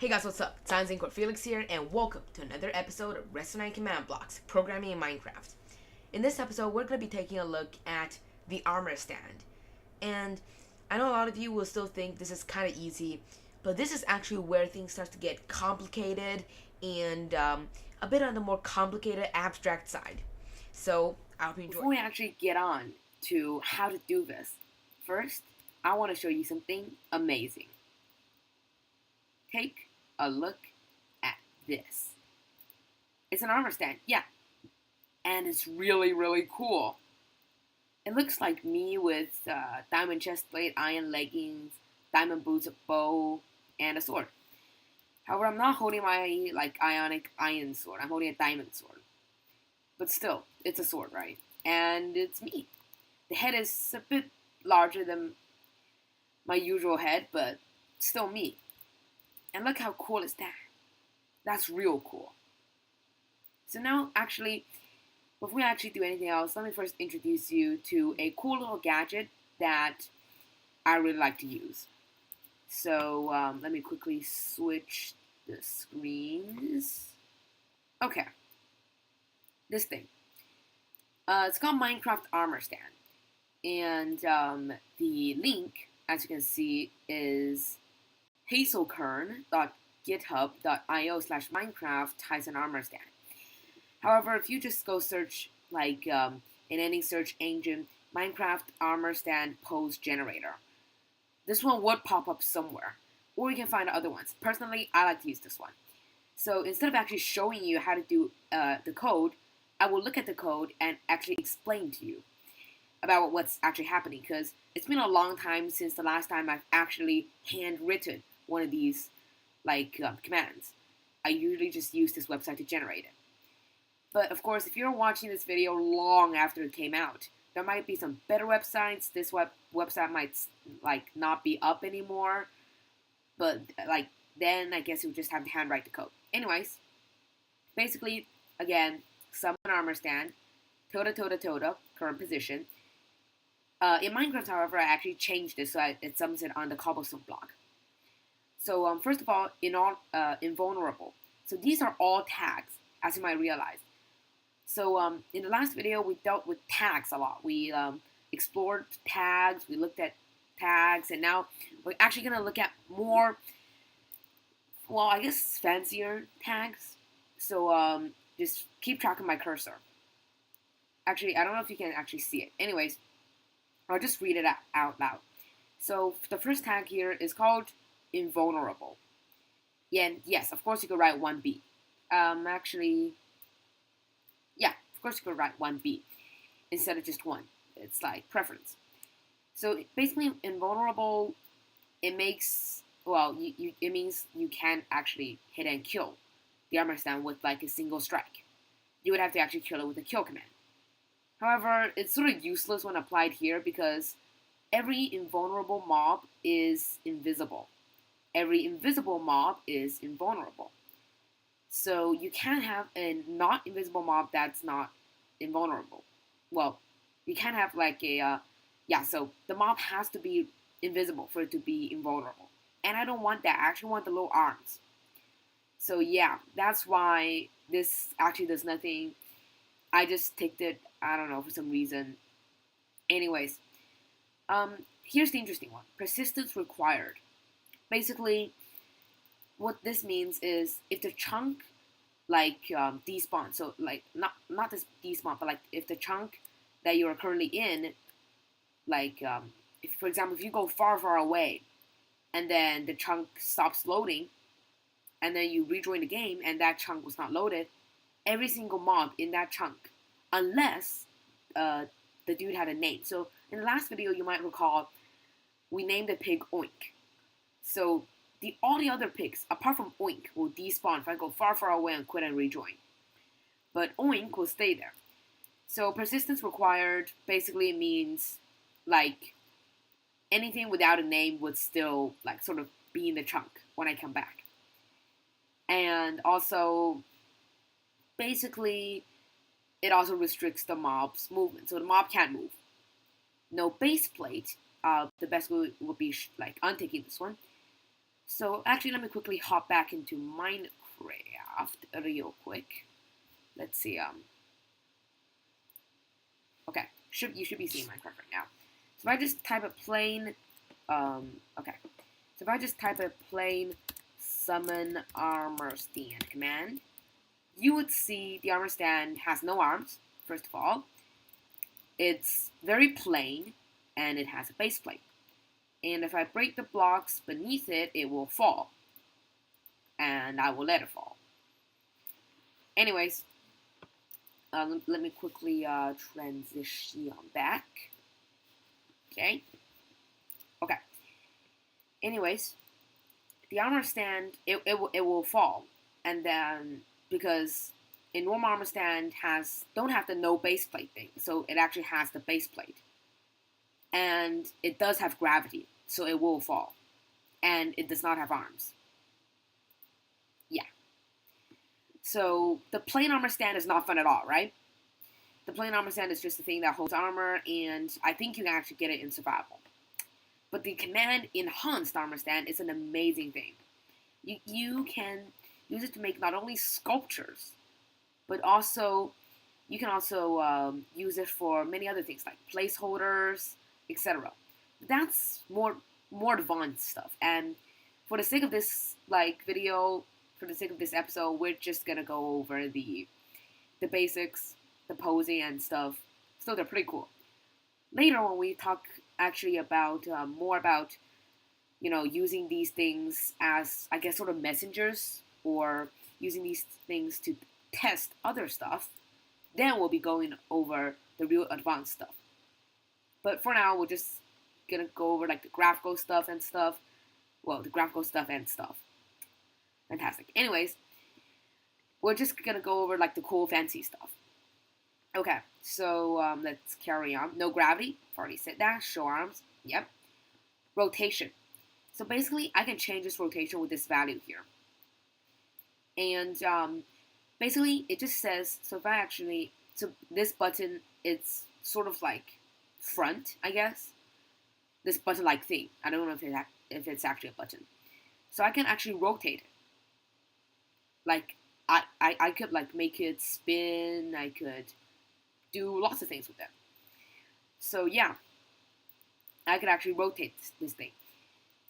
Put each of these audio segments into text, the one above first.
Hey guys, what's up? It's ironZinc or Felix here, and welcome to another episode of Redstone Command Blocks, Programming in Minecraft. In this episode, we're going to be taking a look at the Armorstand. And I know a lot of you will still think this is kind of easy, but this is actually where things start to get complicated and a bit on the more complicated, abstract side. So, I hope you enjoy. Before we actually get on to how to do this, first, I want to show you something amazing. Take a look at this. It's an armor stand, yeah, and it's really, really cool. It looks like me with diamond chest plate, iron leggings, diamond boots, a bow, and a sword. However, I'm not holding my ionic iron sword. I'm holding a diamond sword. But still, it's a sword, right? And it's me. The head is a bit larger than my usual head, but still me. And look how cool is that? That's real cool. So now, actually, before we actually do anything else, let me first introduce you to a cool little gadget that I really like to use. So let me quickly switch the screens. Okay. This thing. It's called Minecraft Armorstand. And the link, as you can see, is hazelkern.github.io/Minecraft-armorstand. However, if you just go search, in any search engine, Minecraft Armorstand pose generator, this one would pop up somewhere. Or you can find other ones. Personally, I like to use this one. So instead of actually showing you how to do the code, I will look at the code and actually explain to you about what's actually happening, because it's been a long time since the last time I've actually handwritten one of these commands. I usually just use this website to generate it. But of course, if you're watching this video long after it came out, there might be some better websites. This website might not be up anymore, but then I guess you would just have to handwrite the code. Anyways, basically, again, summon armor stand, toda, current position. In Minecraft, however, I actually changed this so it summons it on the cobblestone block. So first of all, invulnerable. So these are all tags, as you might realize. So in the last video, we dealt with tags a lot. We explored tags, we looked at tags, and now we're actually going to look at more, well, I guess fancier tags. So just keep track of my cursor. Actually, I don't know if you can actually see it. Anyways, I'll just read it out loud. So the first tag here is called invulnerable. Yeah, and yes, of course you could write 1B. Of course you could write 1B instead of just 1. It's like preference. So basically, invulnerable, it means you can't actually hit and kill the armor stand with a single strike. You would have to actually kill it with a kill command. However, it's sort of useless when applied here because every invulnerable mob is invisible. Every invisible mob is invulnerable. So you can't have a not invisible mob that's not invulnerable. Well, you can't have so the mob has to be invisible for it to be invulnerable. And I don't want that. I actually want the little arms. So yeah, that's why this actually does nothing. I just ticked it, I don't know, for some reason. Anyways, here's the interesting one. Persistence required. Basically, what this means is if the chunk despawn, so not this despawn, but if the chunk that you're currently in, if for example, if you go far away and then the chunk stops loading and then you rejoin the game and that chunk was not loaded, every single mob in that chunk, unless the dude had a name. So in the last video, you might recall, we named the pig Oink. So all the other pigs, apart from Oink, will despawn if I go far away and quit and rejoin. But Oink will stay there. So persistence required basically means anything without a name would still sort of be in the chunk when I come back. And also, basically, it also restricts the mob's movement. So the mob can't move. No base plate. The best way would be unticking this one. So actually, let me quickly hop back into Minecraft real quick. Let's see. Okay, you should be seeing Minecraft right now. So if I just type a plain, okay. So if I just type a plain summon armor stand command, you would see the armor stand has no arms. First of all, it's very plain, and it has a base plate. And if I break the blocks beneath it, it will fall, and I will let it fall. Anyways, let me quickly transition back. Okay. Okay. Anyways, the armor stand it will fall, and then because a normal armor stand don't have the no base plate thing, so it actually has the base plate, and it does have gravity, so it will fall, and it does not have arms. Yeah. So the plain armor stand is not fun at all, right? The plain armor stand is just a thing that holds armor, and I think you can actually get it in survival. But the command enhanced armor stand is an amazing thing. You can use it to make not only sculptures, but also you can also use it for many other things like placeholders, etc. That's more advanced stuff. And for the sake of this video, for the sake of this episode, we're just gonna go over the basics, the posing and stuff. So they're pretty cool. Later, when we talk actually about more about using these things as, I guess, sort of messengers, or using these things to test other stuff, then we'll be going over the real advanced stuff. But for now, we're just gonna go over like the graphical stuff and stuff. Well, the graphical stuff and stuff. Fantastic. Anyways, we're just gonna go over like the cool fancy stuff. Okay, so let's carry on. No gravity, already said that. Show arms, yep. Rotation. So basically, I can change this rotation with this value here. And basically, it just says, so this button, it's sort of like front, I guess. This button-like thing. I don't know if it's actually a button. So I can actually rotate it. Like, I could like make it spin, I could do lots of things with it. So yeah, I could actually rotate this thing,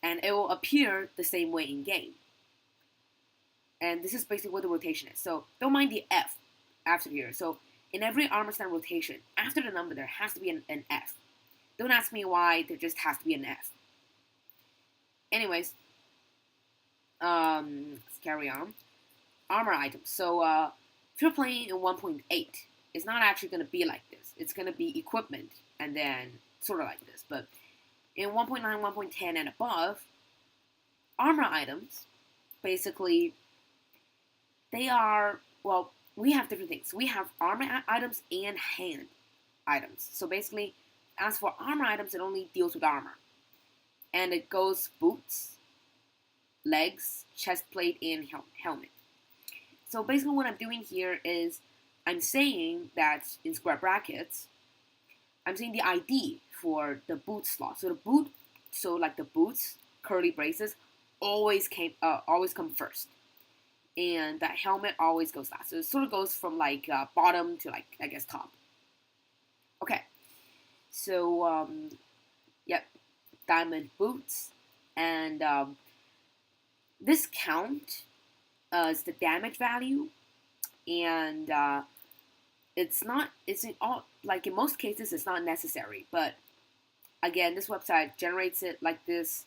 and it will appear the same way in game. And this is basically what the rotation is. So don't mind the F after here. So in every armor stand rotation, after the number there has to be an F. Don't ask me why there just has to be an F. Anyways, let's carry on. Armor items. So if you're playing in 1.8, it's not actually going to be like this. It's going to be equipment, and then sort of like this. But in 1.9, 1.10, and above, armor items, basically, they are, well, we have different things. We have armor items and hand items. So basically, as for armor items, it only deals with armor. And it goes boots, legs, chest plate, and helmet. So basically what I'm doing here is I'm saying that in square brackets, I'm saying the ID for the boot slot. So the boots, curly braces, always come first. And that helmet always goes last. So it sort of goes from like bottom to like, I guess, top. Okay. So, yep, diamond boots. And this count is the damage value. And it's in most cases, it's not necessary. But again, this website generates it like this.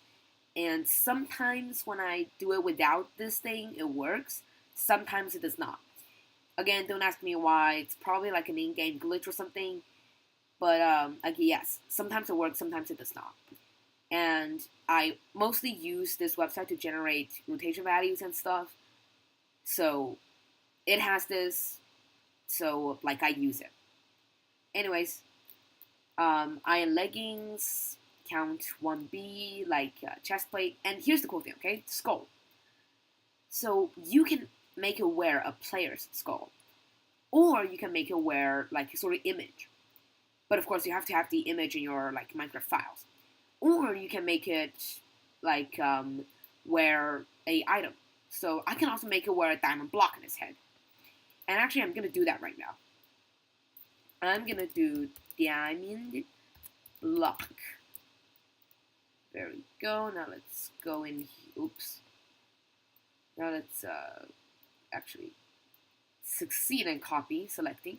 And sometimes when I do it without this thing, it works. Sometimes it does not. Again, don't ask me why. It's probably like an in-game glitch or something. But yes, sometimes it works, sometimes it does not. And I mostly use this website to generate rotation values and stuff. So it has this, so like I use it. Anyways, iron leggings, count 1B, like chest plate. And here's the cool thing, okay? Skull. So you can make it wear a player's skull. Or you can make it wear like a sort of image. But of course you have to have the image in your like Minecraft files. Or you can make it like wear a item. So I can also make it wear a diamond block on his head. And actually, I'm going to do that right now. I'm going to do diamond block. There we go. Now let's go in. Oops. Now let's actually succeed in copy, selecting.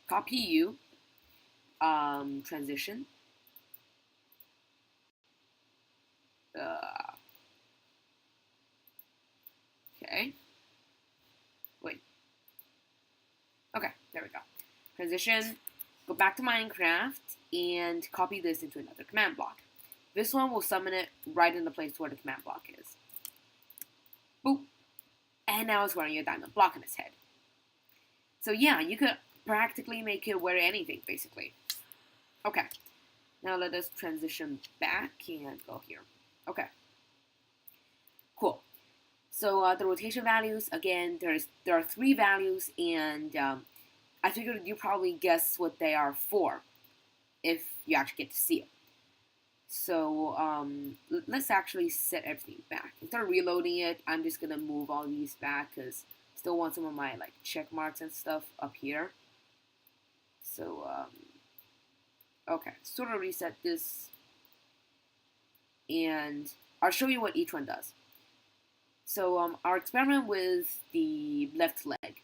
Copy you. Transition. Okay. Wait. Okay, there we go. Transition. Go back to Minecraft and copy this into another command block. This one will summon it right in the place where the command block is. Boop. And now it's wearing a diamond block on its head. So yeah, you could practically make it wear anything, basically. Okay. Now let us transition back and go here. Okay. Cool. So the rotation values, again, there are 3 values, and I figured you probably guess what they are for if you actually get to see it. So let's actually set everything back. Instead of reloading it, I'm just going to move all these back because I still want some of my like check marks and stuff up here. So, okay, sort of reset this. And I'll show you what each one does. So our experiment with the left leg.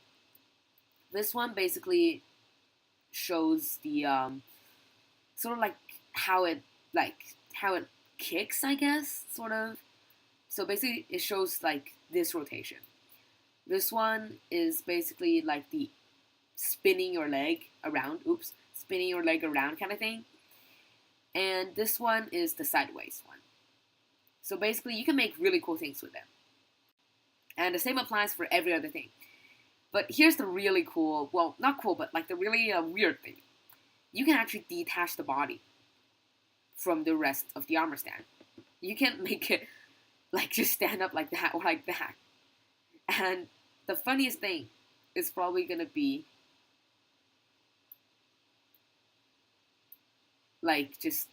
This one basically shows the sort of like how it kicks, I guess, sort of. So basically it shows like this rotation. This one is basically like the spinning your leg around, spinning your leg around kind of thing. And this one is the sideways one. So basically you can make really cool things with them. And the same applies for every other thing. But here's the really cool, well, not cool, but like the really weird thing. You can actually detach the body from the rest of the armor stand. You can make it like just stand up like that or like that. And the funniest thing is probably going to be like just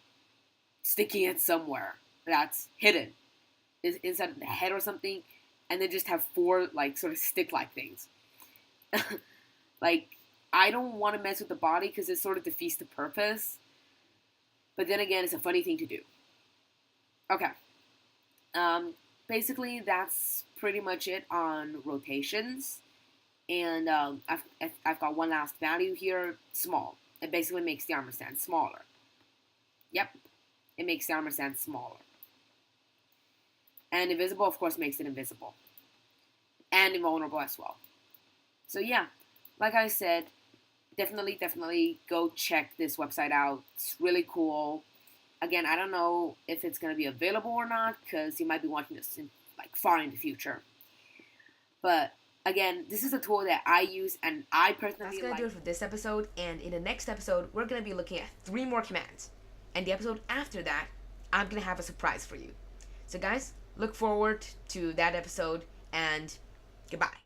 sticking it somewhere that's hidden inside of the head or something, and then just have 4 like sort of stick-like things. Like, I don't want to mess with the body because it sort of defeats the purpose. But then again, it's a funny thing to do. Okay. Basically, that's pretty much it on rotations. And I've got one last value here, small. It basically makes the armor stand smaller. Yep. It makes the armor stand smaller. And invisible, of course, makes it invisible. And invulnerable as well. So yeah, like I said, definitely go check this website out. It's really cool. Again, I don't know if it's going to be available or not, because you might be watching this in, like, far in the future. But again, this is a tool that I use, and I personally That's going to do it for this episode, and in the next episode, we're going to be looking at 3 more commands. And the episode after that, I'm going to have a surprise for you. So guys, look forward to that episode, and goodbye.